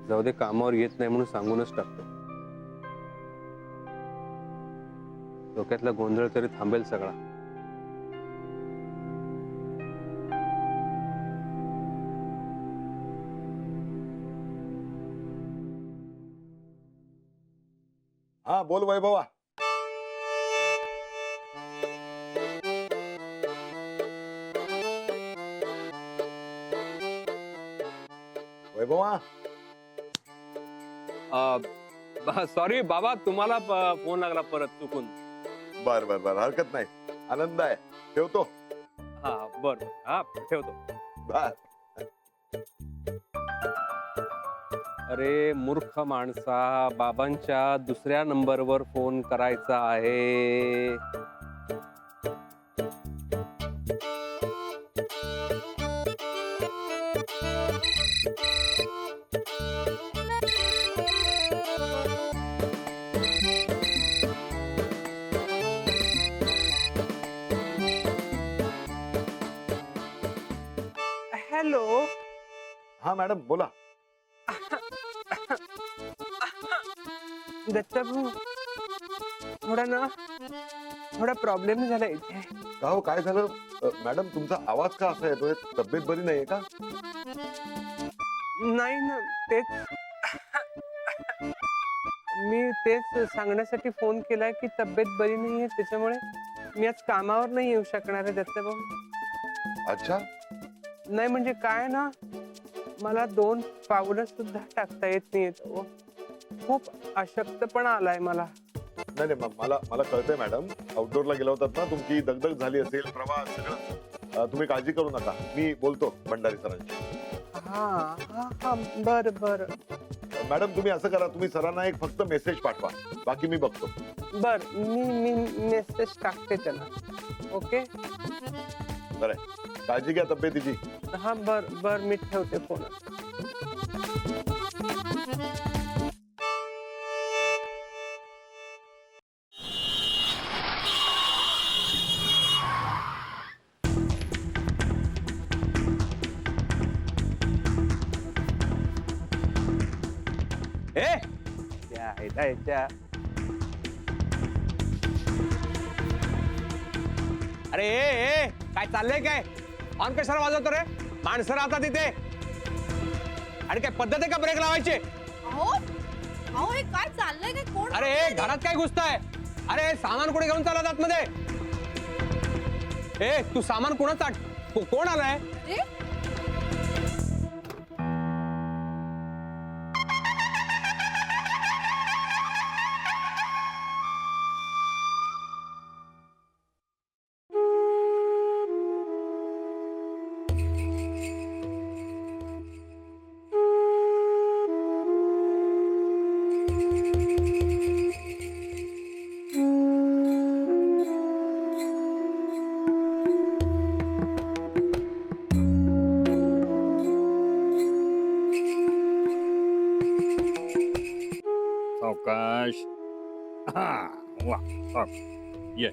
जाऊ दे, कामावर येत नाही म्हणून सांगूनच टाकतो. डोक्यातला गोंधळ तरी थांबेल सगळा. हा बोल वैभवा. वैभवा सॉरी बाबा, तुम्हाला फोन लागला परत चुकून. बर बर बर, हरकत नाही, आनंद आहे, ठेवतो. हा बर, हा ठेवतो. बर. अरे मूर्ख माणसा, बाबांच्या दुसऱ्या नंबरवर फोन करायचा आहे. हॅलो. हा मॅडम बोला. दत्ताभाऊ, थोडा प्रॉब्लेम झाला इथे. का हो, काय झालं? मॅडम तुमचा आवाज का असा येतोय? तब्येत बरी नाहीये का? नाही ना, मी तेच सांगण्यासाठी फोन केलाय की तब्येत बरी नाहीये, त्याच्यामुळे मी आज कामावर नाही येऊ शकणार आहे दत्ताभाऊ. अच्छा. नाही म्हणजे काय ना, मला 2 पावलं सुद्धा टाकता येत नाहीत. खूप अशक्तपणा आलाय मला. नाही नाही, मला कळतंय मॅडम, आउटडोअरला गेला होतात ना, तुमची दगदग झाली असेल, प्रवास सगळं. तुम्ही काळजी करू नका, मी बोलतो भंडारी सरांशी. हा हा हा, बर बर. मॅडम तुम्ही असं करा, तुम्ही सरांना एक फक्त मेसेज पाठवा, बाकी मी बघतो. बर, मी मेसेज टाकते त्यांना. ओके. बरं, काळजी घ्या तब्येतीची. हा बर बर, मी ठेवते फोन. अरे ए, काय चाललंय काय? ऑन कशाला वाजवतो रे? माणसं राहतात तिथे. आणि काय पद्धत आहे का ब्रेक लावायची? अहो अहो, हे काय चाललंय? काय कोण? अरे घरात काय घुसताय? अरे सामान कुठे घेऊन चालत आतमध्ये? ए तू सामान कोणाचं कोण आलाय? अरे सावकाश. हा वा, ये.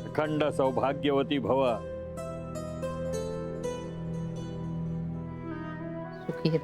अखंड सौभाग्यवती भव. सुखी.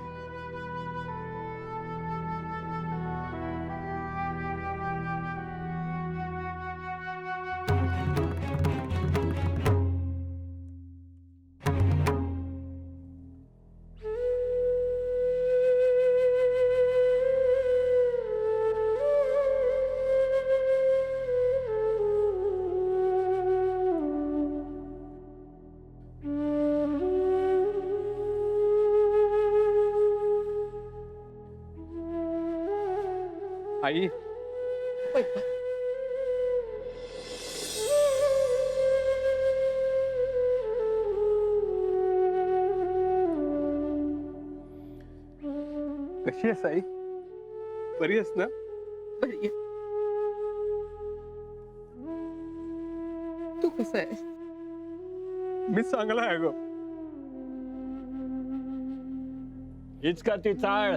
आई, कशी आहेस आई? बरी आहेस ना? बरी आहे. तू कसं आहे? मी चांगला आहे ग. हीच का ती चाळ?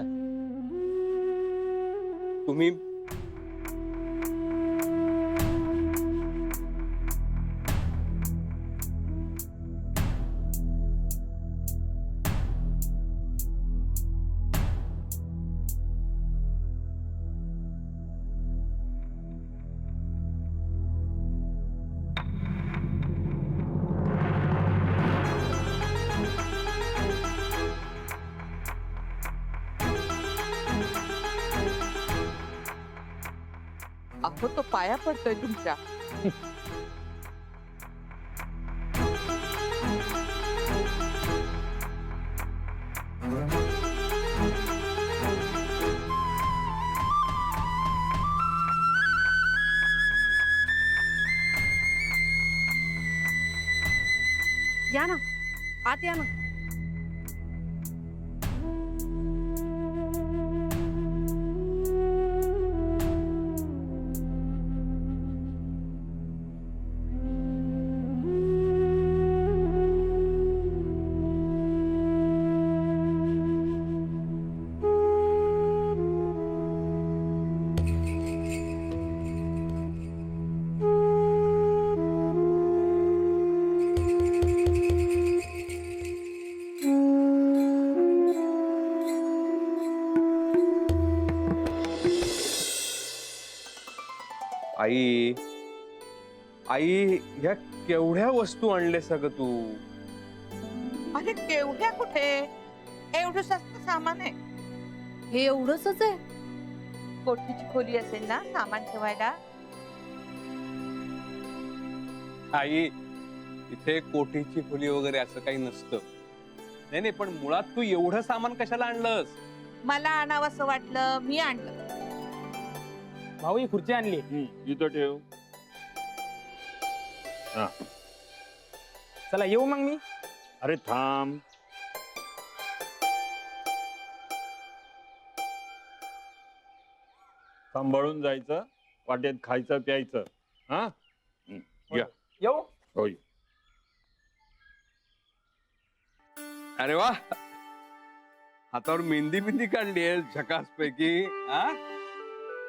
तुम्ही अहो तो पाया पडतोय तुमच्या. या ना, आत या ना. आई, आई, ह्या केवढ्या वस्तू आणल्यास ग तू? अरे केवढ्या कुठे, एवढं स्वस्त सामान आहे. हे एवढंच आहे? कोठीची खोली असेल ना सामान ठेवायला. आई, इथे कोठीची खोली वगैरे असं काही नसतं. नाही नाही, पण मुळात तू एवढं सामान कशाला आणलंस? मला आणावंसं वाटलं, मी आणलं. भाऊ ही खुर्ची आणली. इथं ठेव. चला येऊ मग मी. अरे थांब. सांभाळून जायचं, वाटेत खायचं प्यायचं. हा या. येऊ. होय. अरे वा, हातावर मेहंदी बिंदी काढली आहे झकास पैकी.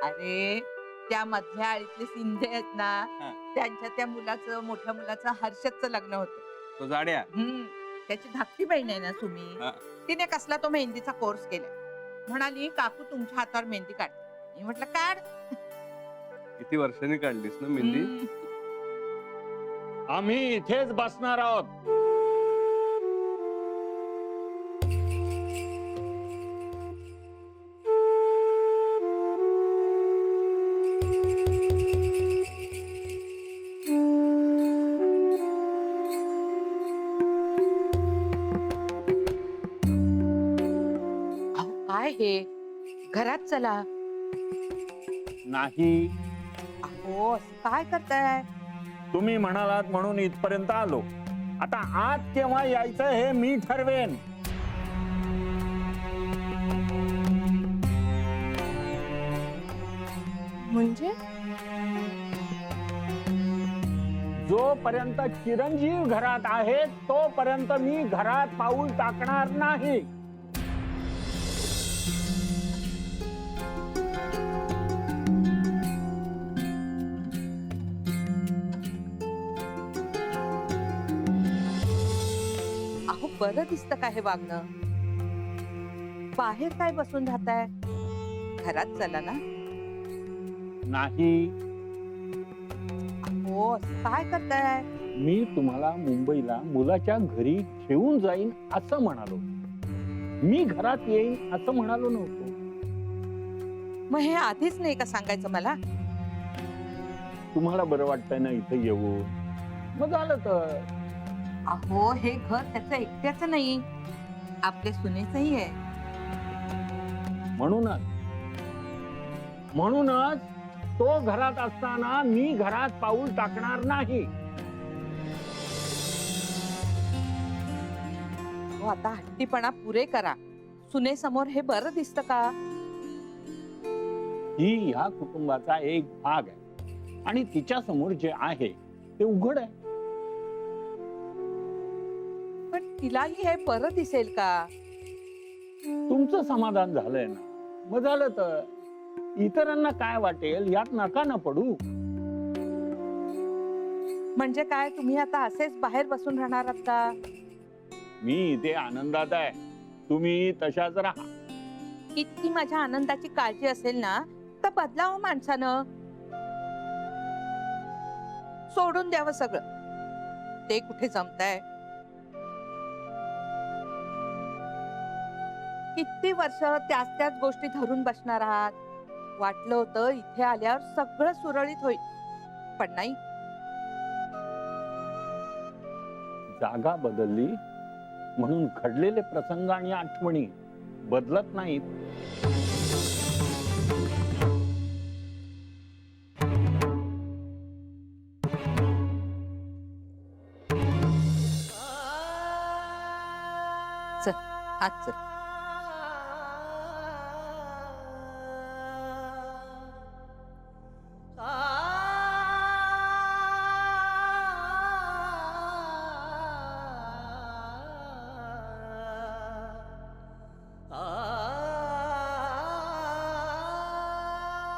अरे त्या मधल्या आळीतले सिंधे आहेत ना, हा. त्यांच्या त्या मुलाचं, मोठ्या मुलाचं हर्षदचं लग्न होतं. तो जाड्या. त्याची धाकटी बहीण आहे ना सुमी, हा. तिने कसला तो मेहंदीचा कोर्स केला. म्हणाली काकू तुमच्या हातावर मेहंदी काढ. मी म्हटलं काढ. किती वर्षांनी काढलीस ना मेहंदी? आम्ही इथेच बसणार आहोत. अहो काय हे, घरात चला. नाही, अहो असं काय करताय? तुम्ही म्हणालात म्हणून इथपर्यंत आलो. आता आत केव्हा यायचं हे मी ठरवेन. म्हणजे जोपर्यंत चिरंजीव घरात आहे तोपर्यंत मी घरात पाऊल टाकणार नाही. अहो बरं दिसतं का हे वागणं? बाहेर काय बसून राहताय? घरात चला ना. नाही, हो असं काय करताय? मी तुम्हाला मुंबईला मुलाच्या घरी घेऊन जाईन असं म्हणालो. मी घरात येईन असं म्हणालो नव्हतो. मग हे आधीच नाही का सांगायचं मला? तुम्हाला बरं वाटतंय ना इथे येऊन, मग झालं तर. अहो हे घर त्याचं एकट्याचं नाही, आपल्या सुनेचंही आहे. म्हणूनच तो घरात असताना मी घरात पाऊल टाकणार नाही. हो आता हट्टीपणा पुरे करा. सुनेसमोर हे बरं दिसतं का? ही या कुटुंबाचा एक भाग आहे आणि तिच्या समोर जे आहे ते उघड आहे. पण तिलाही हे बरं दिसेल का? तुमचं समाधान झालंय ना, मग झालं तर. इतरांना काय वाटेल यात नका ना पडू. म्हणजे काय, तुम्ही आता असेच बाहेर बसून राहणार आहात का? मी इथे आनंदात आहे, तुम्ही तशाच राहा. इतकी माझ्या आनंदाची काळजी असेल ना तर बदलावं माणसानं. सोडून द्यावं सगळं, ते कुठे जमतंय? किती वर्ष त्याच त्याच गोष्टी धरून बसणार आहात? वाटलं होतं इथे आल्यावर सगळं सुरळीत होईल, पण नाही. जागा बदलली म्हणून घडलेले प्रसंग आणि आठवणी बदलत नाहीत. आज चल.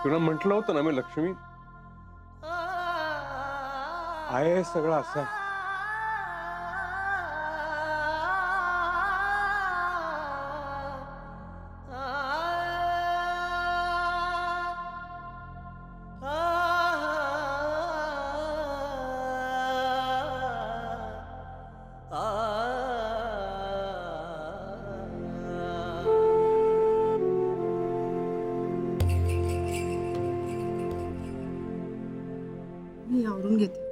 तुला म्हटलं होतं ना मी, लक्ष्मी, आहे सगळं असं. मी आवरून घेते.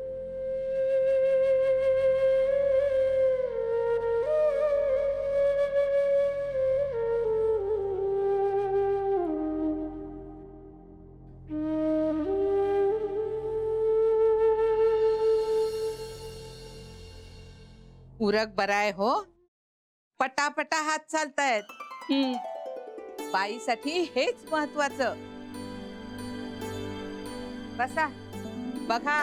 उरक बरा आहे हो, पटापटा हात चालतायत. बाईसाठी हेच महत्वाचं. बसा, बघा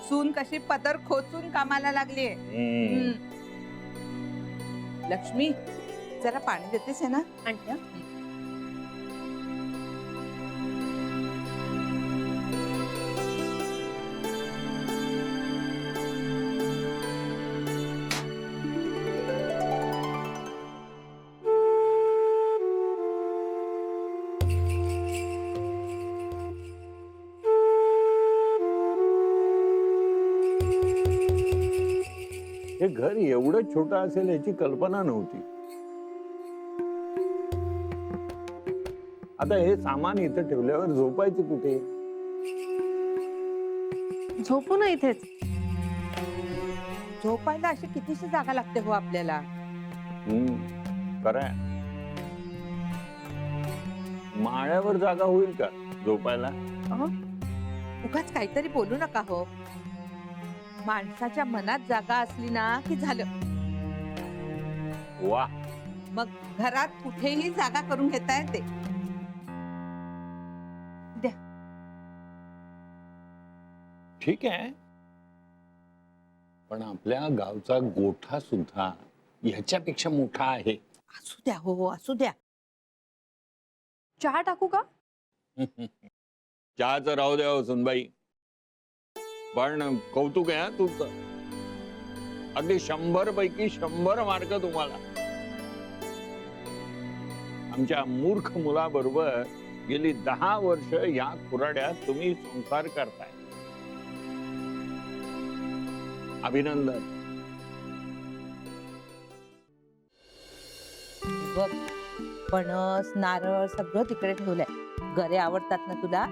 सून कशी पदर खोचून कामाला लागली. लक्ष्मी, जरा पाणी देतेस आहे ना? आणते. हे घर एवढं छोटं असेल याची कल्पना नव्हती. आता हे सामान इथं ठेवल्यावर झोपायचं कुठे? झोपू ना इथेच. झोपायला अशी कितीशी जागा लागते हो आपल्याला. खरंय. माळ्यावर जागा होईल का झोपायला? उगाच काहीतरी बोलू नका हो. माणसाच्या मनात जागा असली ना की झालं. वा, मग घरात कुठेही जागा करून घेता येते. द्या. ठीक आहे, पण आपल्या गावचा गोठा सुद्धा ह्याच्यापेक्षा मोठा आहे. असू द्या हो, असू द्या. चहा टाकू का? चहाचं राहू द्या हो सुनबाई, पण कौतुक आहे तुमचं. अगदी 100 पैकी 100 मार्क तुम्हाला. आमच्या मूर्ख मुलाबरोबर गेली 10 वर्ष या खुराड्यात तुम्ही संसार करताय. अभिनंदन. बघ, फणस नारळ सगळं तिकडे ठेवलंय. गरे आवडतात ना तुला?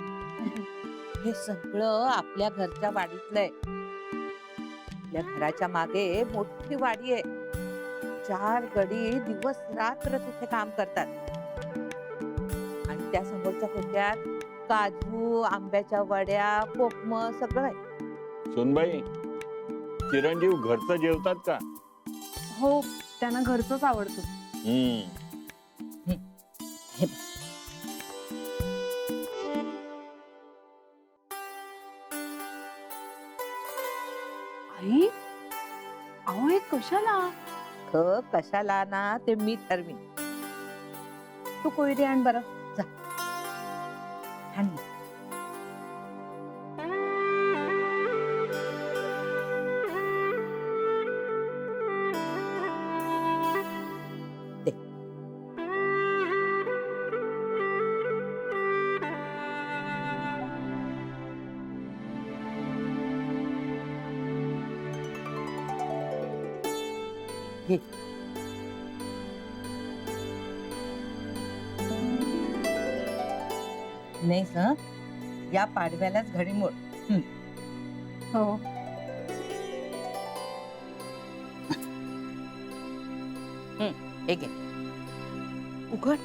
हे सगळं आपल्या घरच्या वाडीतलंय. आपल्या घराच्या मागे मोठी वाडी आहे. 4 गडी दिवस रात्र तिथे काम करतात. आणि त्या समोरच्या खोक्यात काजू, आंब्याच्या वड्या, कोकम सगळं आहे. सुनबाई, चिरंजीव घरचं जेवतात का? हो, त्यांना घरचंच आवडतं. हे बघ. आई अहो हे कशाला? कशाला ना ते मी ठरवीन. तू कोयरी आण बरं जा. आण. दे. घे. नाहीस हं? या पाडव्यालाच घडीमोड. हो हे घे. उघड.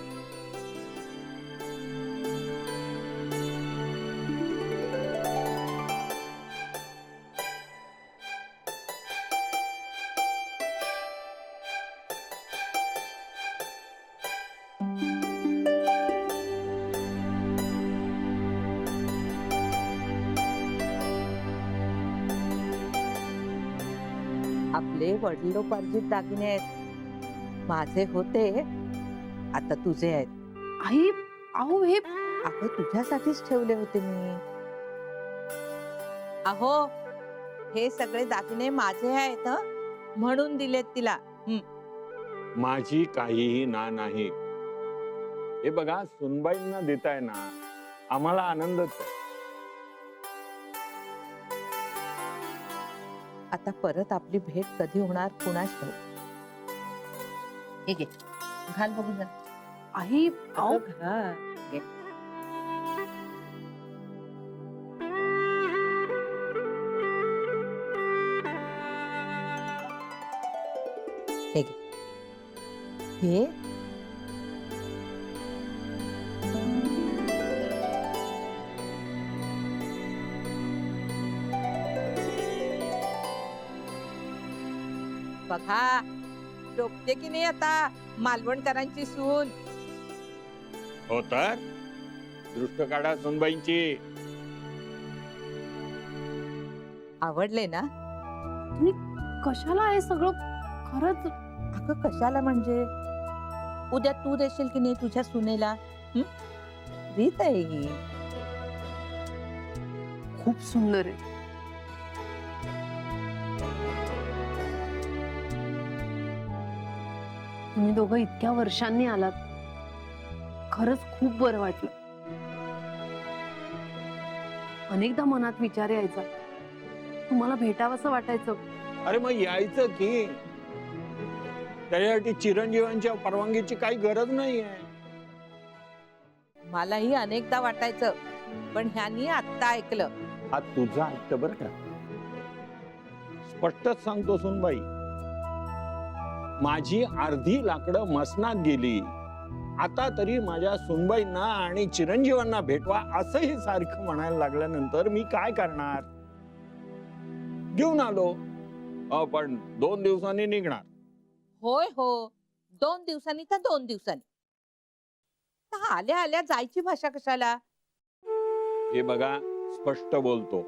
आपले वडिलोपार्जित दागिने आहेत. माझे होते, आता तुझे आहेत. आई अहो हे अगं तुझ्यासाठीच ठेवले होते मी. अहो हे सगळे दागिने माझे आहेत हं? म्हणून दिलेत तिला. माझी काहीही ना नाही. हे बघा, सुनबाईंना देताय ना, आम्हाला आनंदच आहे. आता परत आपली भेट कधी होणार कुणास ठाऊक. हे घे. घाल बघू जरा. आई अहो अगं घाल. घे. हे घे. हे बघा शोभते की नाही आता मालवणकरांची सून. हो तर दृष्ट काढा सुनबाईंची. आवडले ना? कशाला हे सगळं खरंच? अगं कशाला म्हणजे उद्या तू देशील की नाही तुझ्या सुनेला? रीत आहे ही. खूप सुंदर आहे. तुम्ही दोघं इतक्या वर्षांनी आलात, खरंच खूप बरं वाटलं. अनेकदा मनात विचार यायचा, तुम्हाला भेटावंसं वाटायचं. अरे मग यायचं की. त्याच्यासाठी चिरंजीवांच्या परवानगीची काही गरज नाहीये. मलाही अनेकदा वाटायचं, पण ह्यांनी आत्ता ऐकलं. हा तुझा ऐकतं बरं का. स्पष्टच सांगतो सुनबाई, माझी अर्धी लाकडं मसनात गेली. आता तरी माझ्या सुनबाईंना आणि चिरंजीवांना भेटवा असंही सारखं म्हणायला लागल्यानंतर मी काय करणार. घेऊन आलो. पण 2 दिवसांनी निघणार. होय हो 2 दिवसांनी तर 2 दिवसांनी. तर आल्या आल्या जायची भाषा कशाला? हे बघा, स्पष्ट बोलतो.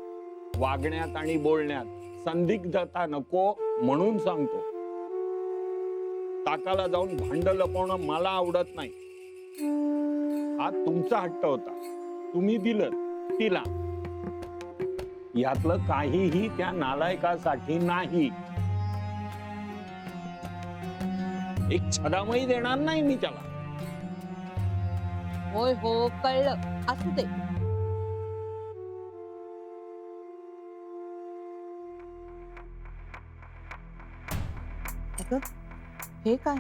वागण्यात आणि बोलण्यात संदिग्धता नको म्हणून सांगतो. ताकाला जाऊन भांड लपवणं मला आवडत नाही. हा तुमचा हट्ट होता, तुम्ही दिलं तिला. यातलं काहीही त्या नालायकासाठी नाही. एक छदामही देणार नाही मी त्याला. होय हो कळलं. असू दे. अगं हे काय?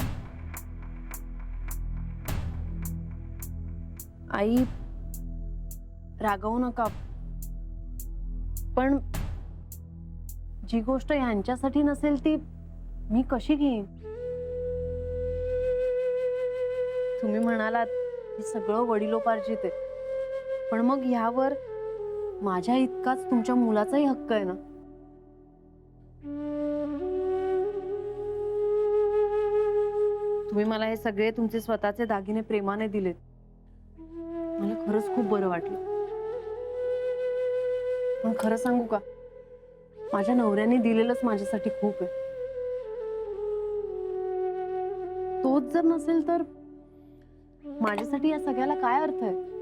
आई रागवू नका, पण जी गोष्ट यांच्यासाठी नसेल ती मी कशी घेईन? तुम्ही म्हणालात हे सगळं वडिलोपार्जित आहे, पण मग ह्यावर माझ्या इतकाच तुमच्या मुलाचाही हक्क आहे ना. तुम्ही मला हे सगळे तुमचे स्वतःचे दागिने प्रेमाने दिलेत. मला खरंच खूप बरं वाटलं. पण खरं सांगू का, माझ्या नवऱ्याने दिलेलंच माझ्यासाठी खूप आहे. तोच जर नसेल तर माझ्यासाठी या सगळ्याला काय अर्थ आहे?